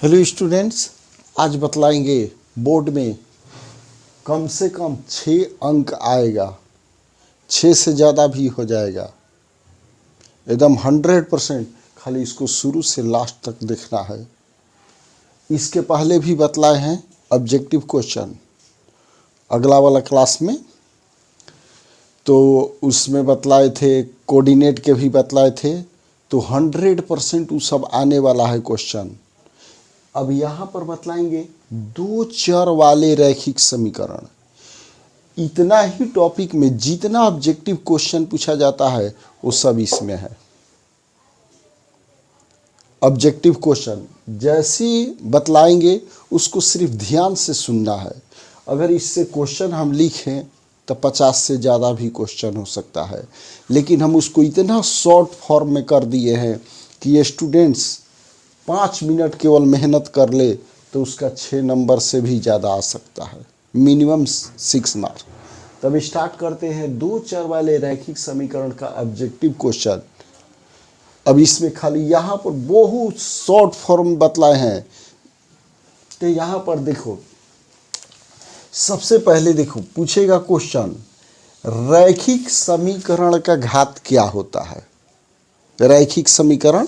Hello students, आज बतलाएंगे board में कम से कम 6 अंक आएगा, 6 से ज़्यादा भी हो जाएगा, एकदम 100%। खाली इसको शुरू से लास्ट तक देखना है। इसके पहले भी बतलाए हैं ऑब्जेक्टिव क्वेश्चन अगला वाला क्लास में, तो उसमें बतलाए थे, कोऑर्डिनेट के भी बतलाए थे, तो 100% वो सब आने वाला है क्वेश्चन। अब यहाँ पर बतलाएंगे 2 चर वाले रैखिक समीकरण। इतना ही टॉपिक में जितना ऑब्जेक्टिव क्वेश्चन पूछा जाता है वो सब इसमें है। ऑब्जेक्टिव क्वेश्चन जैसे बतलाएंगे उसको सिर्फ ध्यान से सुनना है। अगर इससे क्वेश्चन हम लिखें तो 50 से ज़्यादा भी क्वेश्चन हो सकता है, लेकिन हम उसको इतना शॉर्ट फॉर्म में कर दिए हैं कि ये स्टूडेंट्स 5 मिनट केवल मेहनत कर ले तो उसका 6 नंबर से भी ज़्यादा आ सकता है, मिनिमम 6 मार्क्स। तब स्टार्ट करते हैं 2 चर वाले रैखिक समीकरण का ऑब्जेक्टिव क्वेश्चन। अब इसमें खाली यहाँ पर बहुत शॉर्ट फॉर्म बतलाए हैं। तो यहाँ पर देखो, सबसे पहले देखो पूछेगा क्वेश्चन, रैखिक समीकरण का घात क्या होता है। रैखिक समीकरण,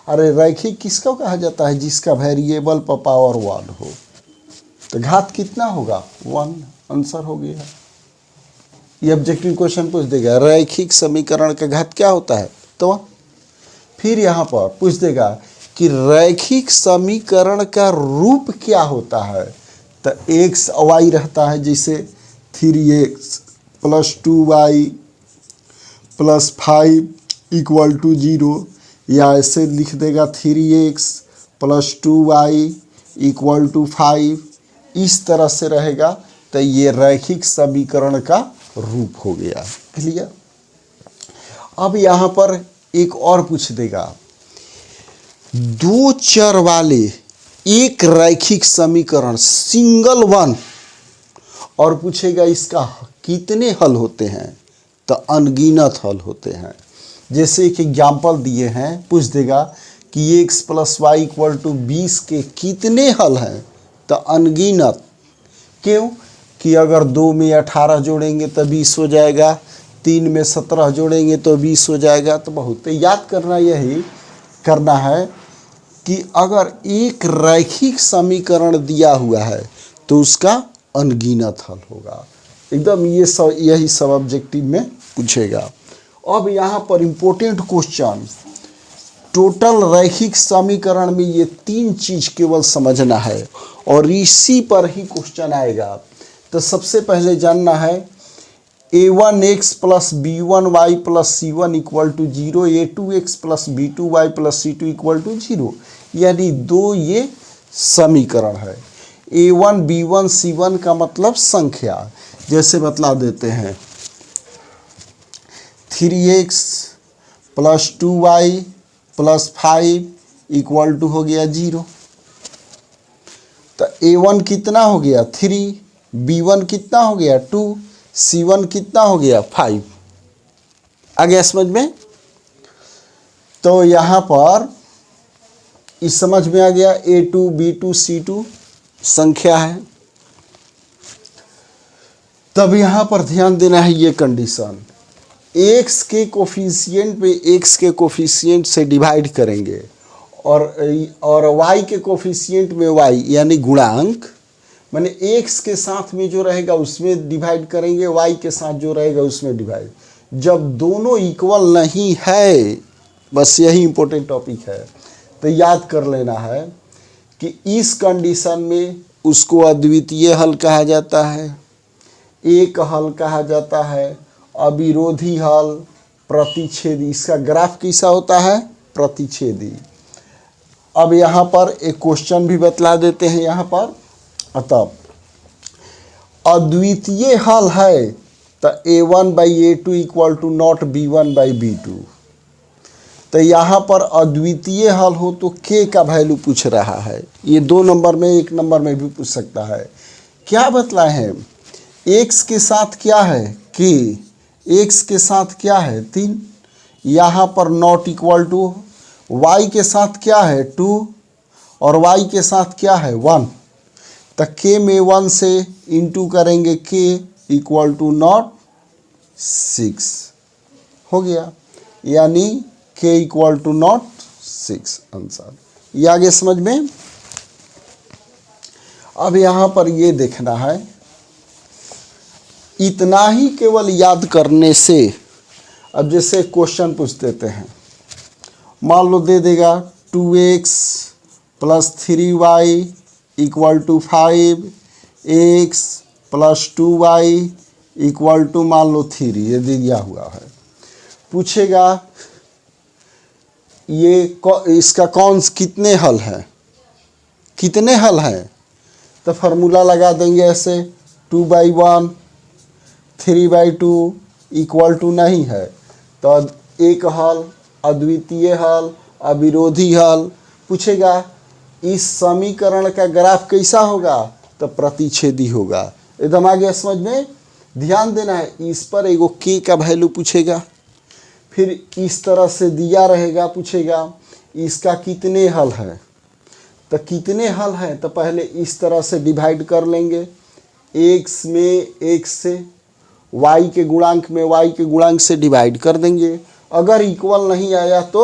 अरे रैखिक किसको कहा जाता है? जिसका वेरिएबल पर पावर 1 हो। तो घात कितना होगा? 1। आंसर हो गया। ये ऑब्जेक्टिव क्वेश्चन पूछ देगा रैखिक समीकरण का घात क्या होता है, तो फिर यहाँ पर पूछ देगा कि रैखिक समीकरण का रूप क्या होता है। तो एक्स वाई रहता है, जैसे 3x + 2y + 5 = 0, या ऐसे लिख देगा 3x + 2y = 5। इस तरह से रहेगा। तो ये रैखिक समीकरण का रूप हो गया। क्लियर? अब यहाँ पर एक और पूछ देगा, 2 चर वाले एक रैखिक समीकरण सिंगल वन, और पूछेगा इसका कितने हल होते हैं। तो अनगिनत हल होते हैं। जैसे एक एग्जाम्पल दिए हैं, पूछ देगा कि x + y = 20 के कितने हल हैं। तो अनगिनत। क्यों? कि अगर 2 में 18 जोड़ेंगे तो 20 हो जाएगा, 3 में 17 जोड़ेंगे तो 20 हो जाएगा। तो बहुत याद करना, यही करना है कि अगर एक रैखिक समीकरण दिया हुआ है तो उसका अनगिनत हल होगा। एकदम ये सब, यही सब ऑब्जेक्टिव में पूछेगा। अब यहाँ पर इम्पोर्टेंट क्वेश्चन, टोटल रैखिक समीकरण में ये 3 चीज केवल समझना है और इसी पर ही क्वेश्चन आएगा। तो सबसे पहले जानना है a1x + b1y + c1 = 0, a2x + b2y + c2 = 0, यानी 2 ये समीकरण है। a1 b1 c1 का मतलब संख्या। जैसे बतला देते हैं 3x + 2y + 5 = हो गया 0। तो a1 कितना हो गया? 3, b1 कितना हो गया? 2, c1 कितना हो गया? 5। आ गया समझ में? तो यहाँ पर इस समझ में आ गया, a2 b2 c2 संख्या है। तब यहाँ पर ध्यान देना है ये कंडीशन, x के कोफिशिएंट पे x के कोफिशिएंट से डिवाइड करेंगे और y के कोफिशिएंट में y यानी गुणांक, माने x के साथ में जो रहेगा उसमें डिवाइड करेंगे, y के साथ जो रहेगा उसमें डिवाइड। जब दोनों इक्वल नहीं है, बस यही इंपॉर्टेंट टॉपिक है, तो याद कर लेना है कि इस कंडीशन में उसको अद्वितीय हल कहा जाता है, एक हल कहा जाता है, अविरोधी हल, प्रतिच्छेदी। इसका ग्राफ कैसा होता है? प्रतिच्छेदी। अब यहाँ पर एक क्वेश्चन भी बतला देते हैं यहाँ पर। अतः अद्वितीय हल है तो a1/a2 = not b1/b2। तो यहाँ पर अद्वितीय हल हो तो k का वैल्यू पूछ रहा है। ये 2 नंबर में, 1 नंबर में भी पूछ सकता है। क्या बतलाए हैं? x के साथ क्या है? k। x के साथ क्या है? 3। यहाँ पर नॉट इक्वल टू, y के साथ क्या है? 2, और y के साथ क्या है 1, तो k में 1 से इंटू करेंगे k इक्वल टू नॉट 6 हो गया, यानी k equal to not 6 answer. ये आगे समझ में। अब यहाँ पर ये देखना है, इतना ही केवल याद करने से, अब जैसे क्वेश्चन पूछ देते हैं, मान लो दे देगा 2x plus 3y equal to 5, x plus 2y equal to मान लो 3, ये दिया हुआ है। पूछेगा ये इसका कौन कितने हल हैं, कितने हल हैं, तो फार्मूला लगा देंगे ऐसे 2/1 3/2 इक्वल टू नहीं है, तो एक हल, अद्वितीय हल, अविरोधी हल। पूछेगा इस समीकरण का ग्राफ कैसा होगा, तो प्रतिच्छेदी होगा। एकदम आगे समझ में ध्यान देना है। इस पर एगो k का वैल्यू पूछेगा, फिर इस तरह से दिया रहेगा, पूछेगा इसका कितने हल है, तो कितने हल हैं, तो पहले इस तरह से डिवाइड कर लेंगे, x में x से, y के गुणांक में y के गुणांक से डिवाइड कर देंगे। अगर इक्वल नहीं आया तो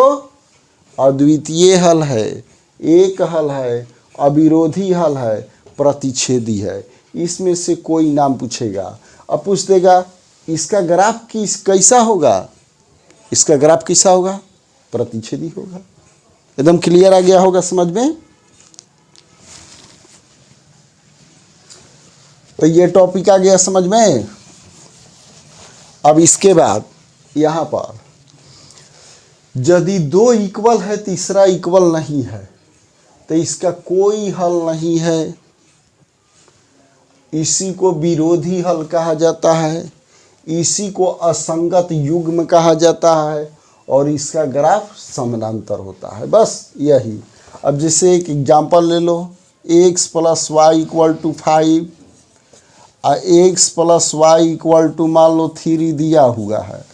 अद्वितीय हल है, एक हल है, अविरोधी हल है, प्रतिच्छेदी है, इसमें से कोई नाम पूछेगा। अब पूछ देगा इसका ग्राफ कैसा होगा, इसका ग्राफ कैसा होगा, प्रतिच्छेदी होगा। एकदम क्लियर आ गया होगा समझ में। तो ये टॉपिक आ गया समझ में। अब इसके बाद यहाँ पर यदि 2 इक्वल है, तीसरा इक्वल नहीं है, तो इसका कोई हल नहीं है, इसी को विरोधी हल कहा जाता है, इसी को असंगत युग्म कहा जाता है, और इसका ग्राफ समानांतर होता है, बस यही। अब जैसे एक एग्जांपल ले लो, x plus Y equal to 5 और x plus Y equal to मान लो 3 दिया हुआ है।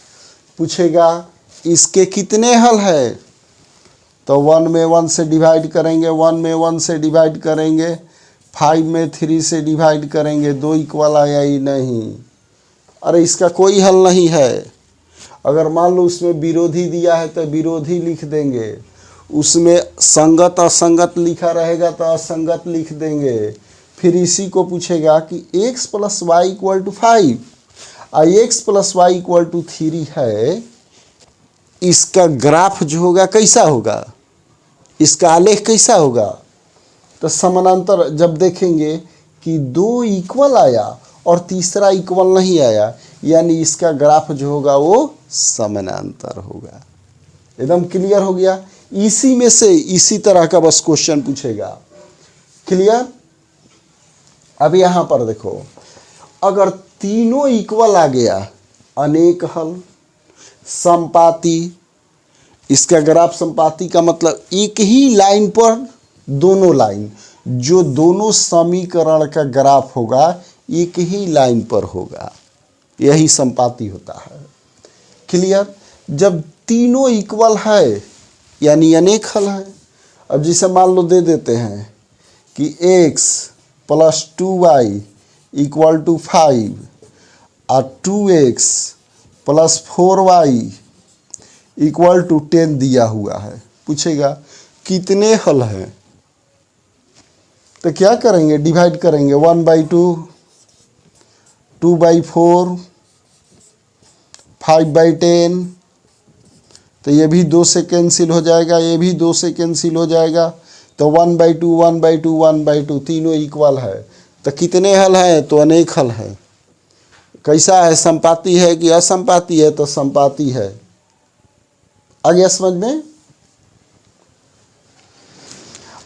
पूछेगा इसके कितने हल है, तो 1 में 1 से डिवाइड करेंगे, 1 में 1 से डिवाइड करेंगे, 5 में 3 से डिवाइड करेंगे, 2 इक्वल आया ही नहीं। अरे इसका कोई हल नहीं है। अगर मान लो उसमें विरोधी दिया है तो विरोधी लिख देंगे, उसमें संगत असंगत लिखा रहेगा तो असंगत लिख देंगे। फिर इसी को पूछेगा कि x plus Y equal to 5 और x plus Y equal to 3 है, इसका ग्राफ जो होगा कैसा होगा, इसका आलेख कैसा होगा, तो समानांतर। जब देखेंगे कि 2 इक्वल आया और तीसरा इक्वल नहीं आया, यानी इसका ग्राफ जो होगा वो समानांतर होगा। एकदम क्लियर हो गया। इसी में से इसी तरह का बस क्वेश्चन पूछेगा। क्लियर। अब यहाँ पर देखो, अगर तीनों इक्वल आ गया, अनेक हल, संपाती, इसका ग्राफ संपाती का मतलब एक ही लाइन पर दोनों लाइन, जो दोनों समीकरण का ग्राफ होगा एक ही लाइन पर होगा, यही संपाती होता है। क्लियर। जब तीनों इक्वल है यानी अनेक हल है। अब जैसे मान लो दे देते हैं कि x plus 2y equal to 5 और 2x plus 4y equal to 10 दिया हुआ है। पूछेगा कितने हल हैं, तो क्या करेंगे, डिवाइड करेंगे, 1/2, 2/4, 5/10, तो ये भी 2 से कैंसिल हो जाएगा, ये भी 2 से कैंसिल हो जाएगा, तो 1/2, 1/2, 1/2 तीनों इक्वल है। तो कितने हल हैं, तो अनेक हल है। कैसा है, संपाती है कि असंपाती है, तो संपाती है। आ गया समझ में।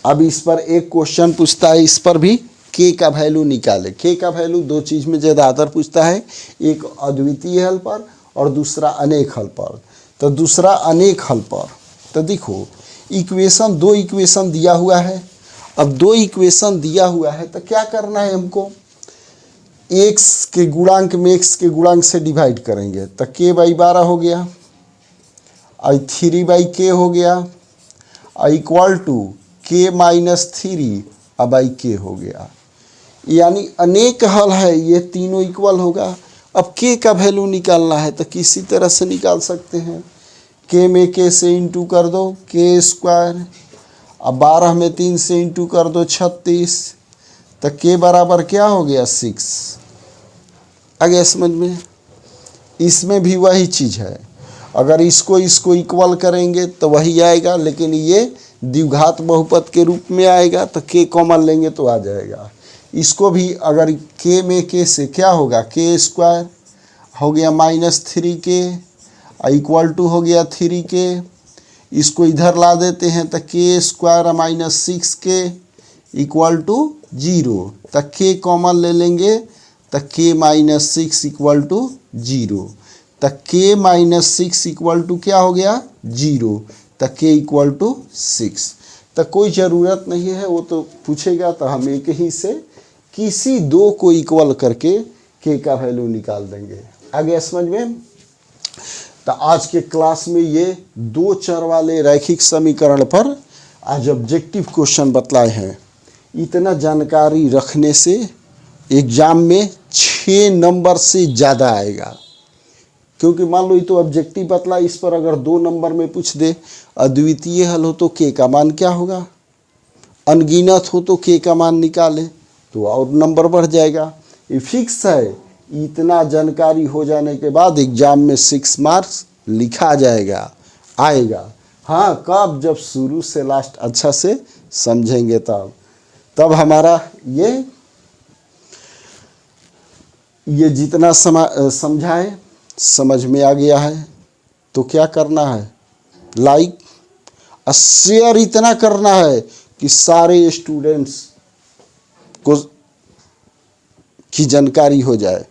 अब इस पर एक क्वेश्चन पूछता है, इस पर भी k का वैल्यू निकाले। k का वैल्यू 2 चीज़ में ज़्यादातर पूछता है, एक अद्वितीय हल पर और दूसरा अनेक हल पर। तो दूसरा अनेक हल पर, तो देखो इक्वेशन, 2 इक्वेशन दिया हुआ है। अब 2 इक्वेशन दिया हुआ है तो क्या करना है हमको, x के गुणांक में x के गुणांक से डिवाइड करेंगे, तो k/12 हो गया और 3/k हो गया, और इक्वल टू k-3 अब आई k हो गया, यानी अनेक हल है, ये तीनों इक्वल होगा। अब k का वैल्यू निकालना है तो किसी तरह से निकाल सकते हैं। k में k से इंटू कर दो k², अब 12 में 3 से इंटू कर दो 36, तो k बराबर क्या हो गया 6। आ गया समझ में। इसमें भी वही चीज़ है, अगर इसको इक्वल करेंगे तो वही आएगा, लेकिन ये द्विघात बहुपद के रूप में आएगा तो k कॉमन लेंगे तो आ जाएगा। इसको भी अगर k में k से क्या होगा k² हो गया -3k इक्वल टू हो गया 3k, इसको इधर ला देते हैं तो k² - 6k इक्वल टू 0, तो k कॉमन ले लेंगे तो k - 6 इक्वल टू 0, तो k - 6 इक्वल टू क्या हो गया 0, तो k इक्वल टू 6। तो कोई ज़रूरत नहीं है, वो तो पूछेगा तो हम एक ही से किसी दो को इक्वल करके k का वैल्यू निकाल देंगे। आगे समझ में। तो आज के क्लास में ये दो चर वाले रैखिक समीकरण पर आज ऑब्जेक्टिव क्वेश्चन बतलाए हैं। इतना जानकारी रखने से एग्जाम में 6 नंबर से ज़्यादा आएगा, क्योंकि मान लो ये तो ऑब्जेक्टिव बतला, इस पर अगर 2 नंबर में पूछ दे अद्वितीय हल हो तो k का मान क्या होगा, अनगिनत हो तो k का मान निकाले तो और नंबर बढ़ जाएगा। ये फिक्स है। इतना जानकारी हो जाने के बाद एग्जाम में 6 मार्क्स लिखा जाएगा, आएगा। हाँ, कब, जब शुरू से लास्ट अच्छा से समझेंगे तब हमारा ये जितना समझाए समझ में आ गया है तो क्या करना है, लाइक और शेयर इतना करना है कि सारे स्टूडेंट्स को की जानकारी हो जाए।